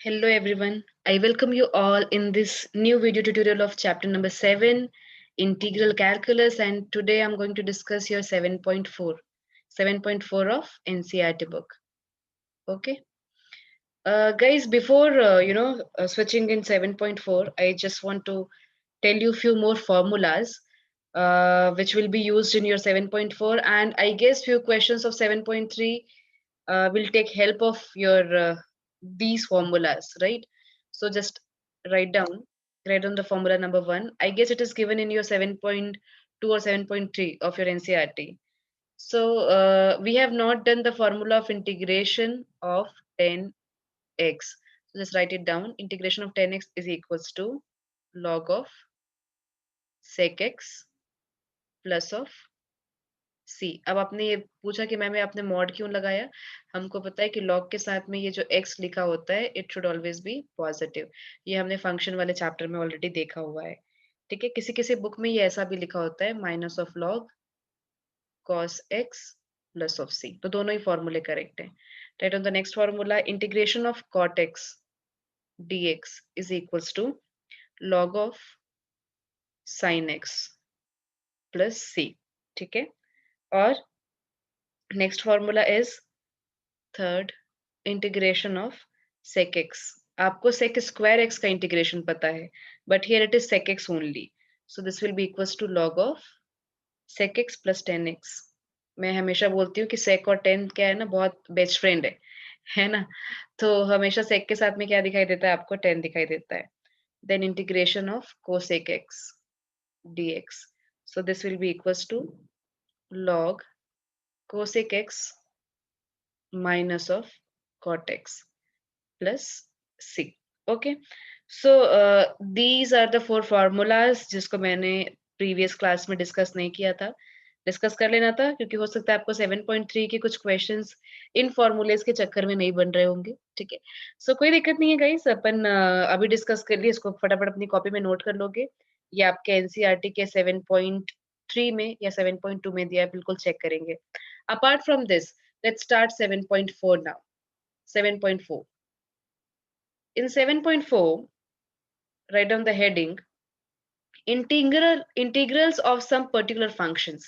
Hello everyone. I welcome you all in this new video tutorial of chapter number 7, Integral Calculus, and today I'm going to discuss your 7.4 of NCERT book. Okay. Guys, before switching in 7.4, I just want to tell you a few more formulas which will be used in your 7.4, and I guess few questions of 7.3 will take help of your these formulas, right? So just write down, write down the formula number 1. I guess it is given in your 7.2 or 7.3 of your NCERT. So we have not done the formula of integration of 10x. So just write it down. Integration of 10x is equals to log of sec x plus of सी। अब आपने ये पूछा कि ma'am आपने mod क्यों लगाया। हमको पता है कि लॉग के साथ में ये जो x लिखा होता है it should always be positive. ये हमने फंक्शन वाले चैप्टर में ऑलरेडी देखा हुआ है। ठीक है, किसी किसी बुक में ये ऐसा भी लिखा होता है minus of log cos x plus of c, तो दोनों ही फॉर्मूले करेक्ट है। Right on the next formula, integration of cot x dx is equals to log of sin x plus c। ठीक है, और next formula is third, integration of sec x। आपको sec square x का integration पता है, but here it is sec x only, so this will be equals to log of sec x plus 10x। मैं हमेशा बोलती हूँ कि sec और 10 क्या है ना, बहुत बेस्ट फ्रेंड है ना। तो हमेशा sec के साथ में क्या दिखाई देता है आपको, 10 दिखाई देता है। Then integration of cosec x dx, so this will be equals to log cosec x minus of cot x plus c। okay, so these are the four formulas जिसको मैंने प्रीवियस क्लास में डिस्कस नहीं किया था, discuss कर लेना था, क्योंकि हो सकता है आपको 7.3 के कुछ क्वेश्चंस इन फॉर्मूलेस के चक्कर में नहीं बन रहे होंगे। ठीक है, सो कोई दिक्कत नहीं है गाइस, अपन अभी डिस्कस कर लिए, इसको फटाफट अपनी कॉपी में नोट कर लोगे। ये आपके एनसीईआरटी के 7.3 में या 7.2 में दिया है, बिल्कुल चेक करेंगे। Apart from this, let's start 7.4 now. 7.4, in 7.4, write down the heading integrals of some particular functions।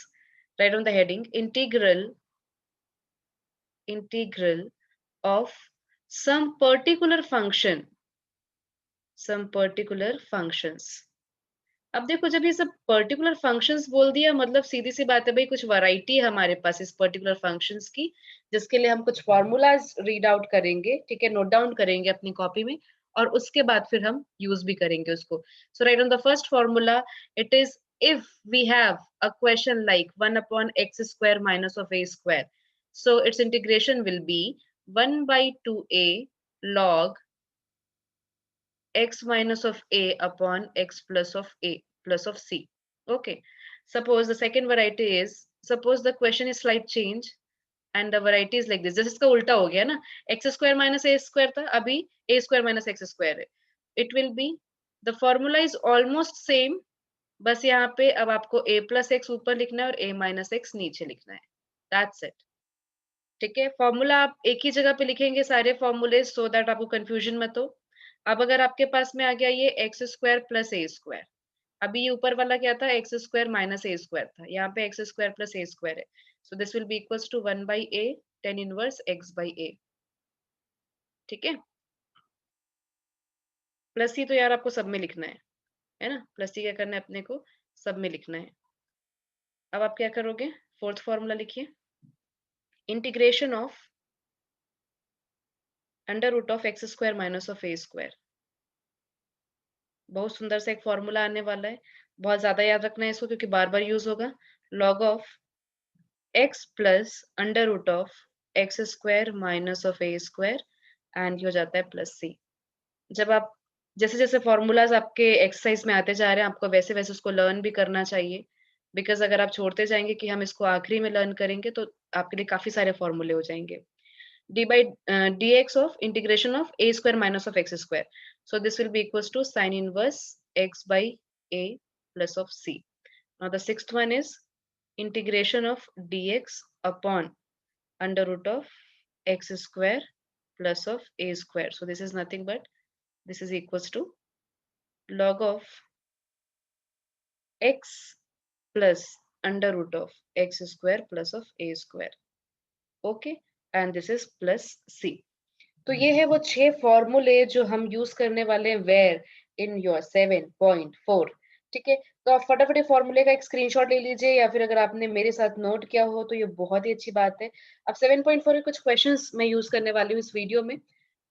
write down the heading integral of some particular functions। अब देखो, जब ये सब पर्टिकुलर फंक्शंस बोल दिया, मतलब सीधी सी बात है भाई, कुछ वैरायटी है हमारे पास इस पर्टिकुलर फंक्शंस की, जिसके लिए हम कुछ फॉर्मूलाज रीड आउट करेंगे। ठीक है, नोट डाउन करेंगे अपनी कॉपी में, और उसके बाद फिर हम यूज भी करेंगे उसको। So right on the first formula, it is if we have a question like 1 upon x square minus of a square, so its integration will be 1 by 2a log x minus of a upon x plus of a plus of c। okay, suppose the second variety is, suppose the question is slight change and the variety is like this, जैसे इसका उल्टा हो गया ना, x square minus a square था, अभी a square minus x square है। it will be, the formula is almost same, बस यहाँ पे अब आपको a plus x ऊपर लिखना है और a minus x नीचे लिखना है। that's it। ठीक है, फॉर्मूला आप एक ही जगह पे लिखेंगे सारे फॉर्मूले, सो दैट आपको कंफ्यूजन मत हो। अब अगर आपके पास में आ गया ये x square plus a square, अभी ये ऊपर वाला क्या था, x square minus a square था, यहाँ पे x square plus a square है, so this will be equals to 1 by a tan inverse x by a. ठीक है, प्लस सी तो यार आपको सब में लिखना है ना, प्लस सी क्या करना है अपने को, सब में लिखना है। अब आप क्या करोगे, फोर्थ फॉर्मूला लिखिए, integration of under root of X square minus of A square. बहुत सुंदर सा एक फॉर्मूला आने वाला है, बहुत ज्यादा याद रखना है इसको, क्योंकि बार बार यूज होगा। log of x plus under root of X square minus of A square, and ये हो जाता है प्लस सी। जब आप जैसे जैसे फॉर्मूलाज आपके एक्सरसाइज में आते जा रहे हैं, आपको वैसे वैसे उसको लर्न भी करना चाहिए, बिकॉज अगर आप छोड़ते जाएंगे कि हम इसको आखिरी में लर्न करेंगे, तो आपके लिए काफी सारे फॉर्मूले हो जाएंगे। d by dx of integration of a square minus of x square, so this will be equals to sin inverse x by a plus of c। now the sixth one is integration of dx upon under root of x square plus of a square. So this is nothing but this is equals to log of x plus under root of x square plus of a square. Okay, and this is plus c. तो ये है वो 6 फॉर्मूले जो हम use करने वाले हैं वेयर इन योर 7.4. ठीक है, तो आप फटाफट फॉर्मूले का एक स्क्रीनशॉट ले लीजिए, या फिर अगर आपने मेरे साथ नोट किया हो तो ये बहुत ही अच्छी बात है. अब 7.4 के कुछ क्वेश्चंस मैं यूज करने वाली हूँ इस वीडियो में,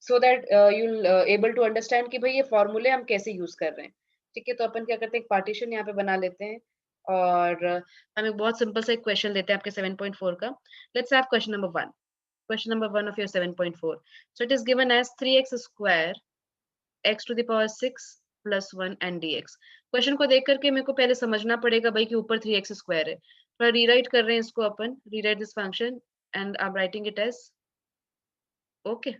so that you able to understand कि भाई ये फॉर्मूले हम कैसे यूज कर रहे हैं. ठीक है, तो अपन क्या करते हैं, एक पार्टीशन यहाँ पे बना लेते हैं और हम एक बहुत सिंपल सा एक क्वेश्चन लेते हैं आपके 7.4 का. Let's have question number 1. Question number 1 of your 7.4. So it is given as 3x square x to the power 6 plus 1 and dx. Question को देख करके मेरे को पहले समझना पड़ेगा भाई कि ऊपर 3x स्क्वायर है. थोड़ा रीराइट कर रहे हैं इसको अपन, rewrite this function and I am writing it as okay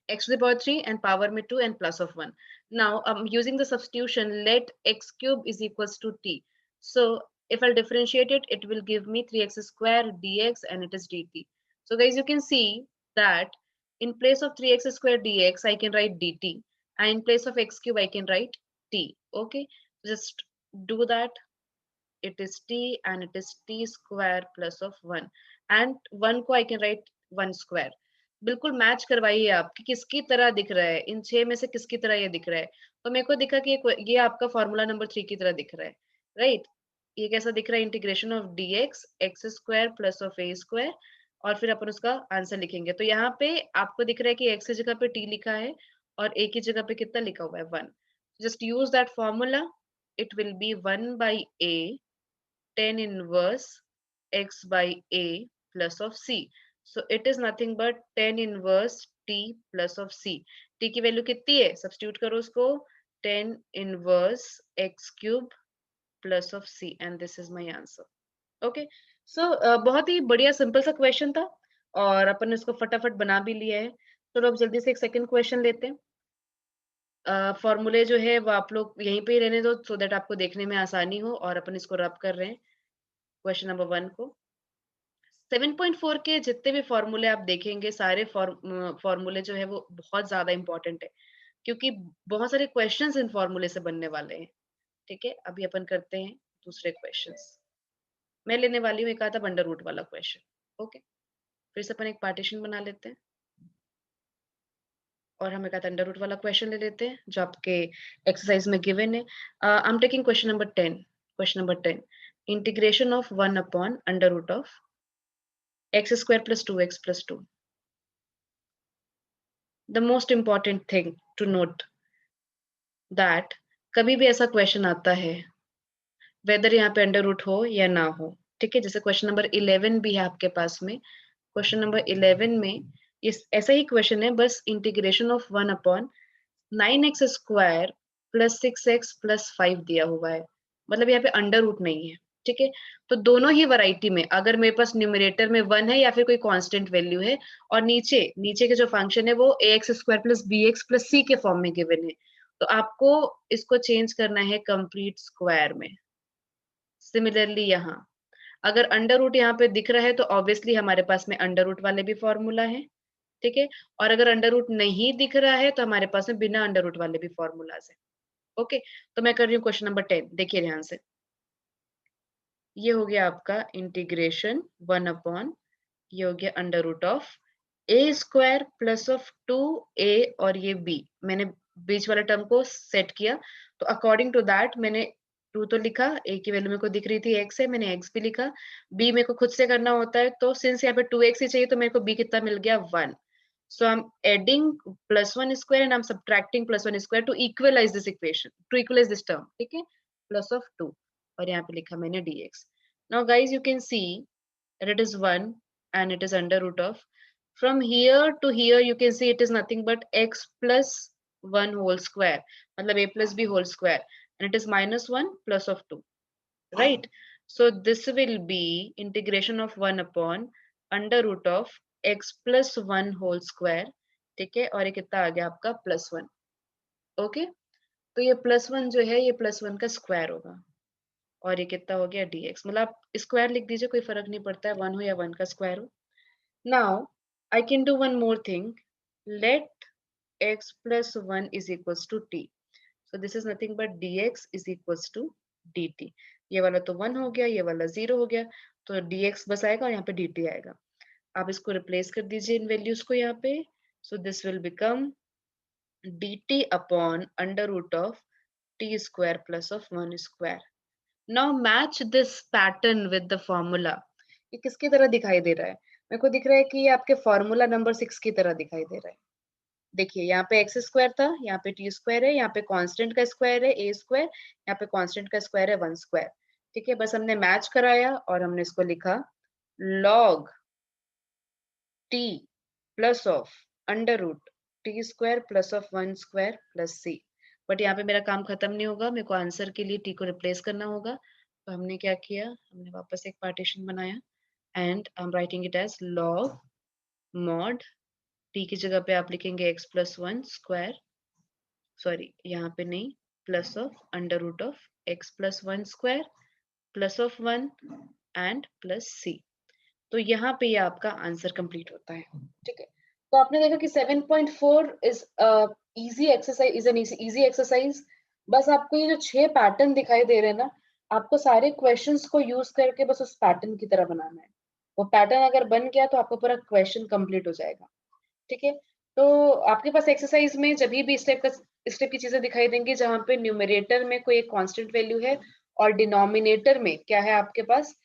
x to the power 3 and power में 2 and plus of 1. Now I'm using the substitution, let x cube is equals to t. So if I'll differentiate it, it will give me 3x square dx and it is dt. So guys, you can see that in place of 3x square dx, I can write dt, and in place of x cube, I can write t. Okay, just do that. It is t and it is t square plus of 1, and 1 को I can write 1 square. बिल्कुल match करवाइए आप कि किसकी तरह दिख रहा है, इन 6 में से किसकी तरह ये दिख रहा है. तो मेरे को दिखा कि ये आपका फॉर्मूला नंबर 3 की तरह दिख रहा है, राइट. ये कैसा दिख रहा है, integration of dx x square plus of a square, और फिर अपन उसका आंसर लिखेंगे. तो यहाँ पे आपको दिख रहा है कि x की जगह पे t लिखा है और a की जगह पे कितना लिखा हुआ है, 1. Just use that formula. It will be 1 by a tan inverse x by a plus of c. So it is nothing but tan inverse t plus of c. t की वैल्यू कितनी है, सब्स्टिट्यूट करो उसको, tan inverse x cube plus of c, and this is my answer. Okay, so बहुत ही बढ़िया simple सा question था और अपन ने इसको फटाफट बना भी लिया है. चलो अब जल्दी से एक सेकंड क्वेश्चन लेते हैं. फॉर्मूले जो है वो आप लोग यहीं पे ही रहने दो सो दैट आपको देखने में आसानी हो, और अपन इसको रब कर रहे हैं क्वेश्चन नंबर 1 को. 7.4 के जितने भी फॉर्मूले आप देखेंगे, सारे फॉर्मूले जो है वो बहुत ज्यादा इंपॉर्टेंट है, क्योंकि बहुत सारे क्वेश्चंस इन फॉर्मूले से बनने वाले हैं. ठीक है, अभी अपन करते हैं दूसरे क्वेश्चंस. मैं लेने वाली हूँ एक आता अंडर रूट वाला क्वेश्चन. ओके, फिर से अपन एक पार्टीशन बना लेते हैं और हम एक आता अंडर रूट वाला क्वेश्चन ले लेते हैं जो आपके एक्सरसाइज में गिवन है. I am taking question number 10. Question number 10, integration of 1 upon under root of x square plus 2x plus 2. The most important thing to note that कभी भी ऐसा क्वेश्चन आता है, वेदर यहाँ पे अंडर रूट हो या ना हो. ठीक है, जैसे क्वेश्चन नंबर 11 भी है आपके पास में. क्वेश्चन नंबर 11 में इस ऐसा ही क्वेश्चन है, बस integration of 1 upon 9x square plus 6x plus 5 दिया हुआ है, मतलब यहाँ पे अंडर रूट नहीं है. ठीक है, तो दोनों ही वैरायटी में अगर मेरे पास न्यूमरेटर में 1 है या फिर कोई कांस्टेंट वैल्यू है, और नीचे नीचे के जो फंक्शन है वो ax square plus bx plus c के फॉर्म में गिवन है, तो आपको इसको चेंज करना है कंप्लीट स्क्वायर में. सिमिलरली यहाँ अगर अंडर रूट यहाँ पे दिख रहा है तो ऑब्वियसली हमारे पास में अंडर रूट वाले भी फॉर्मूला है. ठीक है, और अगर अंडर रूट नहीं दिख रहा है तो हमारे पास में बिना अंडर रूट वाले भी फॉर्मूलाज है. ओके, तो मैं कर रही हूँ क्वेश्चन नंबर 10. देखिए ध्यान से, ये हो गया आपका इंटीग्रेशन 1 अपॉन, ये हो गया under root of a square plus of 2a और ये b. मैंने बीच वाले टर्म को सेट किया, तो अकॉर्डिंग टू दैट मैंने 2 तो लिखा, a की वैल्यू मेरे को दिख रही थी x है, मैंने x भी लिखा. b मेरे को खुद से करना होता है, तो सिंस यहाँ पे 2x ही चाहिए तो मेरे को b कितना मिल गया, 1. So I'm adding plus 1 square and I'm subtracting plus 1 square to equalize this equation, to equalize this term. ठीक है, plus of 2 और यहाँ पे लिखा मैंने dx. Now guys, you can see that it is 1 and it is under root of, from here to here you can see it is nothing but x plus 1 whole square, मतलब a plus b whole square, and it is minus 1 plus of 2, right? So this will be integration of 1 upon under root of x plus 1 whole square. ठीक है, और ये कितना आ गया आपका plus 1. Okay, तो ये प्लस 1 जो है ये प्लस 1 का स्क्वायर होगा, और ये कितना हो गया dx. मतलब आप स्क्वायर लिख दीजिए, कोई फर्क नहीं पड़ता है 1 हो या 1 का स्क्वायर हो. Now I can do one more thing. Let x plus 1 is equals to t. So this is nothing but dx is equals to dt. ये वाला तो 1 हो गया, ये वाला 0 हो गया, तो dx बस आएगा और यहाँ पे dt आएगा. आप इसको रिप्लेस कर दीजिए इन वैल्यूज को यहाँ पे. So this will become dt upon under root of t square plus of 1 square. Now match this pattern with the formula. ये किसकी तरह दिखाई दे रहा है? मेरे को दिख रहा है कि ये आपके फॉर्मूला नंबर 6 की तरह दिखाई दे रहा है. देखिए यहाँ पे एक्स स्क्वायर था, यहाँ पे टी स्क्वायर है, यहाँ पे कांस्टेंट का स्क्वायर है ए स्क्वायर, यहाँ पे कांस्टेंट का स्क्वायर है 1 स्क्वायर. ठीक है, बस हमने मैच कराया और हमने इसको लिखा log t plus of under root T square plus of 1 square plus C. But यहाँ पे मेरा काम खत्म नहीं होगा, मेरे को आंसर के लिए टी को रिप्लेस करना होगा. तो हमने क्या किया, हमने वापस एक पार्टीशन बनाया and I am writing it as log mod t की जगह पे आप लिखेंगे x प्लस 1 स्क्वायर, सॉरी यहाँ पे नहीं, plus of under root of x plus 1 square plus of 1 and plus c. तो यहाँ पे ये आपका आंसर कंप्लीट होता है. ठीक है, तो आपने देखा कि 7.4 is easy exercise, is an easy exercise. बस आपको ये जो 6 पैटर्न दिखाई दे रहे हैं ना, आपको सारे क्वेश्चंस को यूज करके बस उस पैटर्न की तरह बनाना है. वो पैटर्न अगर बन गया तो आपका पूरा क्वेश्चन कंप्लीट हो जाएगा. ठीक है, तो आपके पास एक्सरसाइज में जब भी इस टाइप की चीजें दिखाई देंगी जहां पे न्यूमरेटर में कोई एक कांस्टेंट वैल्यू है और डिनोमिनेटर में क्या है आपके पास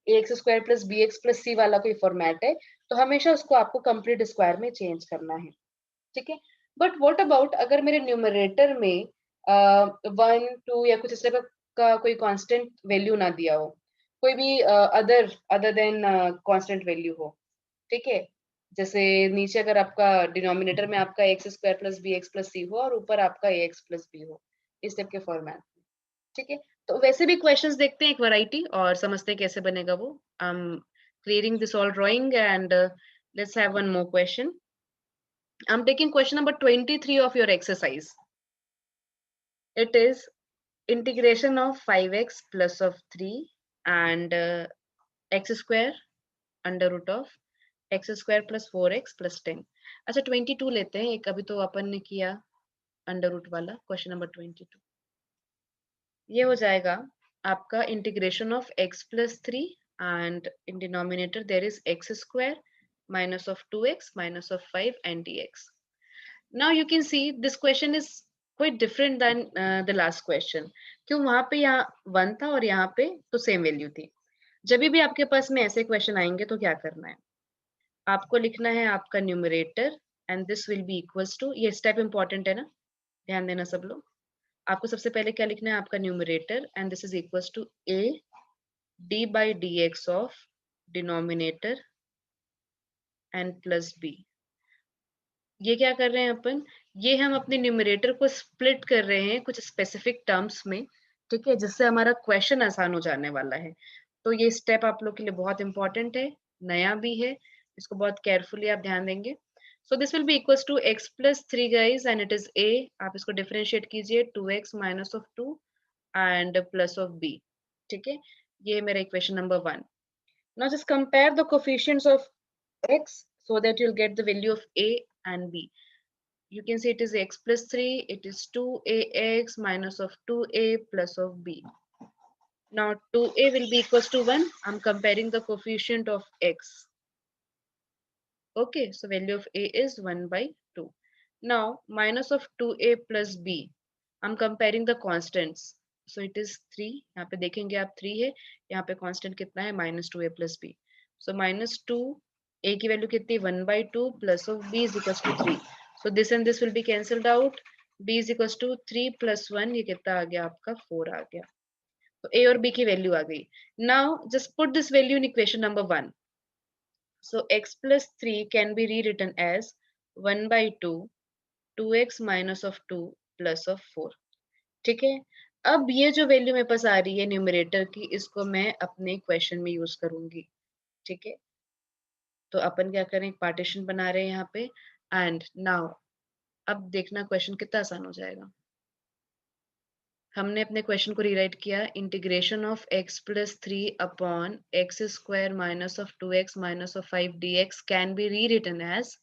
x square plus b x plus c वाला कोई फॉर्मेट है, तो हमेशा उसको आपको कंप्लीट स्क्वायर में चेंज करना है. ठीक है, बट व्हाट अबाउट अगर मेरे न्यूमरेटर में 1 2 या कुछ इस टाइप का कोई कांस्टेंट वैल्यू ना दिया हो, कोई भी other other than constant value हो. ठीक है, जैसे नीचे अगर आपका डिनोमिनेटर में आपका x square plus b x plus c हो और ऊपर आपका ए एक्स प्लस बी हो, इस टाइप के फॉर्मेट में. ठीक है, तो वैसे भी क्वेश्चंस देखते हैं एक वैरायटी और समझते हैं कैसे बनेगा वो. I am clearing this all drawing and let's have one more question. I am taking question number 23 of your exercise. It is integration of 5x plus of 3 and x square under root of x square plus 4x plus 10. अच्छा 22 लेते हैं एक, अभी तो अपन ने किया under root वाला. Question number 22 ये हो जाएगा आपका integration of x plus 3 and in denominator there is x square minus of 2x minus of 5 and dx. Now you can see this question is quite different than the last question. क्यों, वहां पे यहाँ 1 था और यहाँ पे तो same value थी. जब भी आपके पास में ऐसे क्वेश्चन आएंगे तो क्या करना है, आपको लिखना है आपका numerator and this will be equals to, ये स्टेप इंपॉर्टेंट है ना, ध्यान देना सब लोग. आपको सबसे पहले क्या लिखना है, आपका numerator and this is equals to a d by d x of denominator and plus b. ये क्या कर रहे हैं अपन, ये हम अपने न्यूमरेटर को स्प्लिट कर रहे हैं कुछ स्पेसिफिक टर्म्स में. ठीक है, जिससे हमारा क्वेश्चन आसान हो जाने वाला है. तो ये स्टेप आप लोग के लिए बहुत इंपॉर्टेंट है, नया भी है, इसको बहुत केयरफुली आप ध्यान देंगे. So this will be equals to x plus 3 guys and it is a. आप इसको डिफरेंशिएट कीजिए 2x minus of 2 and plus of b. ठीक है, ये मेरा equation number 1. Now just compare the coefficients of x so that you'll get the value of a and b. You can say it is x plus 3, it is 2ax minus of 2a plus of b. Now 2a will be equals to 1. I'm comparing the coefficient of x. Okay, so value of a is 1 by 2. Now minus of 2a plus b. I'm comparing the constants. So it is 3. यहाँ पे देखेंगे आप 3 है, यहाँ पे constant कितना है minus 2a plus b. So minus 2, a की value कितनी 1 by 2 plus of b is equals to 3. So this and this will be cancelled out. b is equals to 3 plus 1, ये कितना आ गया आपका 4 आ गया. तो a और b की वैल्यू आ गई. Now just put this value in equation number 1. So x plus 3 can be rewritten as 1 by 2, 2x minus of 2 plus of 4. ठीक है, अब ये जो वैल्यू मेरे पास आ रही है न्यूमरेटर की, इसको मैं अपने क्वेश्चन में यूज करूंगी. ठीक है, तो अपन क्या करें, एक पार्टीशन बना रहे हैं यहाँ पे एंड नाउ अब देखना क्वेश्चन कितना आसान हो जाएगा. हमने अपने क्वेश्चन को रीराइट किया, integration of x plus 3 upon x square minus of 2x minus of 5 dx can be री written as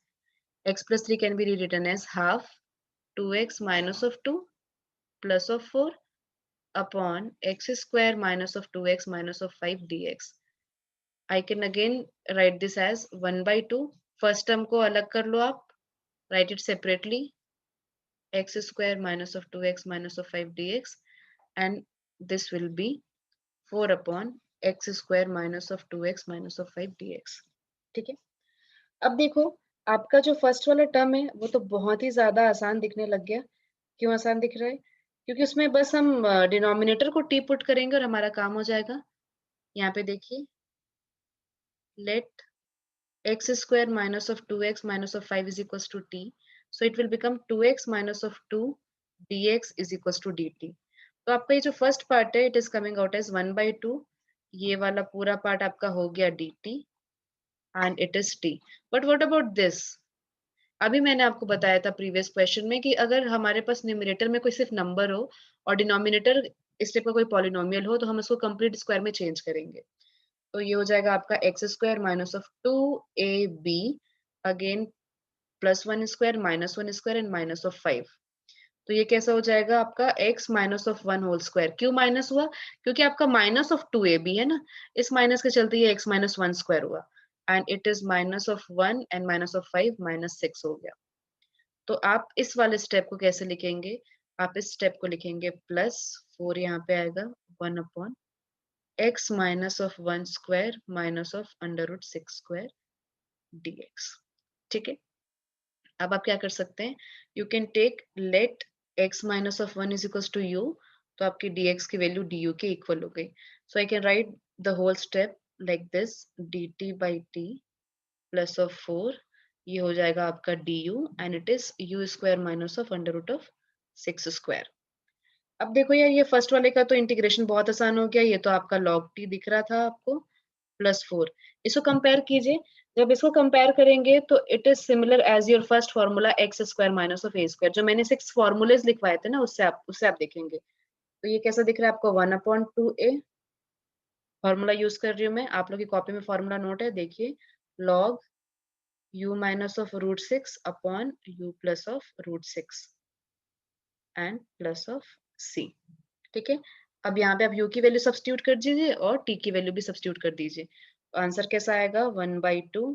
x plus 3 can be rewritten as half 2x minus of 2 plus of 4 upon x square minus of 2x minus of 5 dx. I can again write this as 1 by 2. First term को अलग कर लो आप, write it separately, x square minus of 2x minus of 5 dx, and this will be 4 upon x square minus of 2x minus of 5 dx. ठीक है, अब देखो आपका जो फर्स्ट वाला टर्म है वो तो बहुत ही ज्यादा आसान दिखने लग गया। क्यों आसान दिख रहा है? क्योंकि उसमें बस हम डिनोमिनेटर को टी पुट करेंगे और हमारा काम हो जाएगा। यहाँ पे देखिए, late x square minus of 2x minus of 5 is equals to t, so it will become 2x minus of 2 dx is equals to dt. तो आपका ये जो फर्स्ट पार्ट है it is coming out as 1 by 2, ये वाला पूरा part आपका हो गया dt and it is t. But what about this? अभी मैंने आपको बताया था प्रीवियस क्वेश्चन में कि अगर हमारे पास न्यूमरेटर में कोई सिर्फ नंबर हो और डिनोमिनेटर इस टाइप का कोई पॉलिनोमियल हो तो हम उसको कंप्लीट स्क्वायर में चेंज करेंगे। तो ये हो जाएगा आपका x square minus of 2ab again plus 1 square minus 1 square and minus of 5। तो ये कैसा हो जाएगा आपका x minus of 1 whole square. क्यों माइनस हुआ? क्योंकि आपका माइनस ऑफ 2ab है ना, इस माइनस के चलते ये x माइनस 1 स्क्वायर हुआ and it is minus of 1 and minus of 5 minus 6 हो गया। तो आप इस वाले स्टेप को कैसे लिखेंगे? आप इस स्टेप को लिखेंगे प्लस 4 यहाँ पे आएगा 1 upon x minus of 1 square minus of under root 6 square dx। ठीक है, अब आप क्या कर सकते हैं? You can take let x minus of 1 is equals to u, तो आपकी dx की वैल्यू du के इक्वल हो गई। So I can write the whole step like this, dt by t plus of 4, ये हो जाएगा आपका du and it is u square minus of under root of 6 square. अब देखो यार, ये फर्स्ट वाले का तो इंटीग्रेशन बहुत आसान हो गया, ये तो आपका log t दिख रहा था आपको प्लस 4। इसको कंपेयर कीजिए, जब इसको कंपेयर करेंगे तो it is similar as your first formula x square minus of A square. जो मैंने 6 फॉर्मूलेज लिखवाए थे ना, उससे आप देखेंगे तो ये कैसा दिख रहा है आपको, 1 अपॉन 2a फॉर्मूला यूज कर रही हूँ मैं, आप लोग की कॉपी में फॉर्मूला नोट है, देखिए log u minus of root 6 upon u plus of root 6 and plus of c। ठीक है, अब यहाँ पे आप u की वैल्यू सब्स्टिट्यूट कर दीजिए और t की वैल्यू भी सब्स्टिट्यूट कर दीजिए। तो आंसर कैसा आएगा, 1 by 2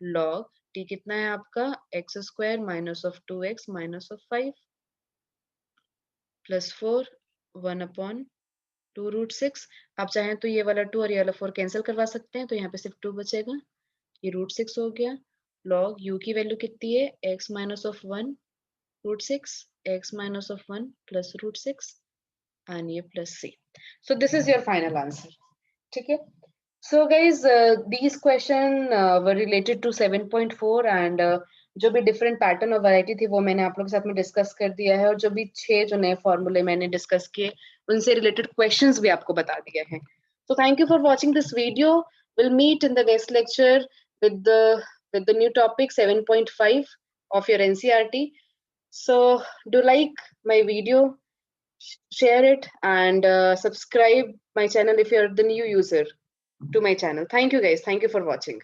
log t कितना है आपका, x square minus of 2x minus of 5 plus 4 1 upon 2 root 6। आप चाहें तो ये वाला 2 और ये वाला 4 कैंसिल करवा सकते हैं, तो यहाँ पे सिर्फ 2 बचेगा, ये रूट 6 हो गया। log u की वैल्यू कितनी है, x minus of 1 root 6 x minus of 1 plus root 6 and ये plus c। So this is your final answer. ठीक है, so guys these question were related to 7.4 and जो भी डिफरेंट पैटर्न और variety थी वो मैंने आप लोगों के साथ में डिस्कस कर दिया है, और जो भी 6 जो नए फॉर्मूले मैंने डिस्कस किए उनसे रिलेटेड क्वेश्चंस भी आपको बता दिए हैं। so thank you for watching this video. We'll meet in the next lecture with the new topic 7.5 of your NCERT. So do like my video, share it, and subscribe my channel if you're the new user to my channel. Thank you guys. Thank you for watching.